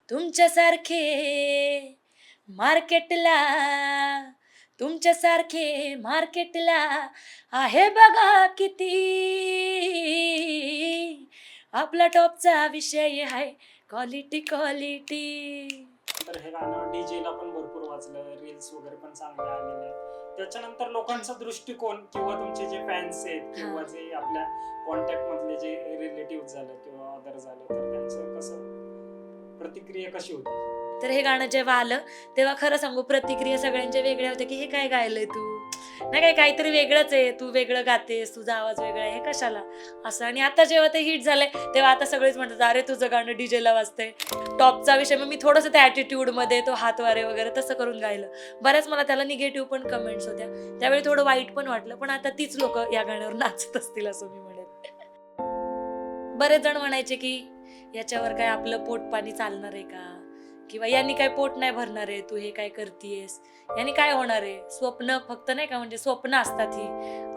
तुमच्यासारखे मार्केटला तुमच्यासारखे मार्केटला आहे बघा किती. आपला टॉपचा विषय आहे क्वालिटी क्वालिटी. तर हे गाणं डीजेला पण भरपूर वाजलं, रील्स वगैरे पण चांगले आलेले. त्याच्यानंतर लोकांचा दृष्टिकोन किंवा तुमचे जे फॅन्स आहेत किंवा जे आपल्या कॉन्टॅक्ट मधले जे रिलेटिव्ह झालं किंवा अदर झालं, तर त्यांचं कसं प्रतिक्रिया कशी होती? तर हे गाणं जेव्हा आलं तेव्हा खरं सांगू प्रतिक्रिया सगळ्यांच्या वेगळ्या होत्या, की हे काय गायलंय तू, नाही काय काहीतरी वेगळंच आहे, तू वेगळं गातेस, तुझा आवाज वेगळा आहे, हे कशाला असं. आणि आता जेव्हा ते हिट झालंय तेव्हा आता सगळेच म्हणतात अरे तुझं गाणं डीजेला वाजतंय. टॉपचा विषय मग मी थोडंसं त्या ॲटिट्यूड मध्ये तो हातवारे वगैरे तसं करून गायलं. बऱ्याच मला त्याला निगेटिव्ह पण कमेंट्स होत्या, त्यावेळी थोडं वाईट पण वाटलं, पण आता तीच लोक या गाण्यावर नाचत असतील असं मी म्हणेन. बरेच जण म्हणायचे की याच्यावर काय आपलं पोट पाणी चालणार आहे का, किंवा यांनी काय पोट नाही भरणार आहे, तू हे काय करतीयस, यांनी काय होणार आहे, स्वप्न फक्त नाही का म्हणजे स्वप्न असतात ही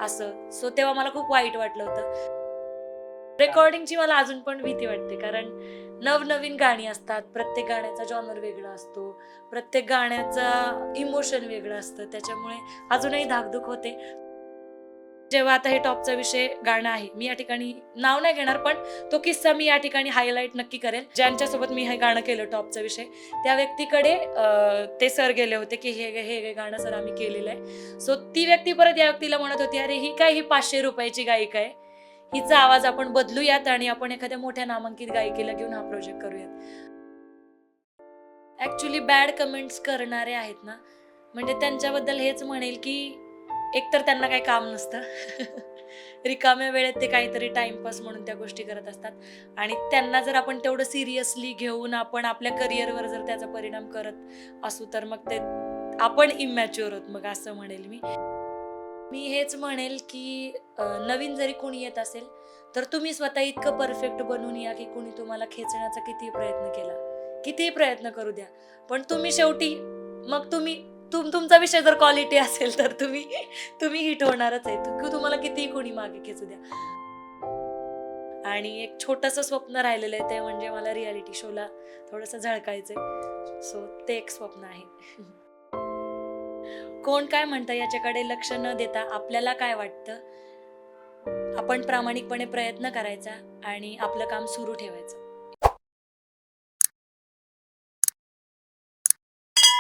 असं. सो तेव्हा मला खूप वाईट वाटलं होतं. रेकॉर्डिंगची मला अजून पण भीती वाटते, कारण नवनवीन गाणी असतात, प्रत्येक गाण्याचा जॉनर वेगळा असतो, प्रत्येक गाण्याचा इमोशन वेगळं असतं, त्याच्यामुळे अजूनही धाकधूक होते. जेव्हा आता हे टॉपचा विषय गाणं आहे, मी या ठिकाणी नाव नाही घेणार, पण तो किस्सा मी या ठिकाणी हायलाइट नक्की करेल. ज्यांच्यासोबत मी हे गाणं केलं टॉपचा विषय, त्या व्यक्तीकडे ते सर गेले होते की हे हे गाणं सर आम्ही केलेलं आहे. सो ती व्यक्ती परत या व्यक्तीला म्हणत होती अरे ही काय, ही 500 रुपयाची गायिका आहे, हिचा आवाज आपण बदलूयात आणि आपण एखाद्या मोठ्या नामांकित गायिकेला घेऊन हा प्रोजेक्ट करूयात. ऍक्च्युली बॅड कमेंट्स करणारे आहेत ना, म्हणजे त्यांच्याबद्दल हेच म्हणेल की एकतर त्यांना काही काम नसतं. रिकाम्या वेळेत ते काहीतरी टाइमपास म्हणून त्या गोष्टी करत असतात, आणि त्यांना जर आपण तेवढं सिरियसली घेऊन आपण आपल्या करिअरवर जर त्याचा परिणाम करत असू तर मग ते आपण इमॅच्युअर होत मग असं म्हणेल मी. मी हेच म्हणेल की नवीन जरी कोणी येत असेल तर तुम्ही स्वतः इतकं परफेक्ट बनून या की कोणी तुम्हाला खेचण्याचा कितीही प्रयत्न केला, कितीही प्रयत्न करू द्या, पण तुम्ही शेवटी मग तुमचा विषय जर क्वालिटी असेल तर तुम्ही तुम्ही हिट होणारच आहे, तुम्हाला कितीही कोणी मागे खेचू द्या. आणि एक छोटंसं स्वप्न राहिलेलं आहे, ते म्हणजे मला रियालिटी शोला थोडंसं झळकायचंय. सो ते एक स्वप्न आहे. कोण काय म्हणतं याच्याकडे लक्ष न देता आपल्याला काय वाटतं, आपण प्रामाणिकपणे प्रयत्न करायचा आणि आपलं काम सुरू ठेवायचं.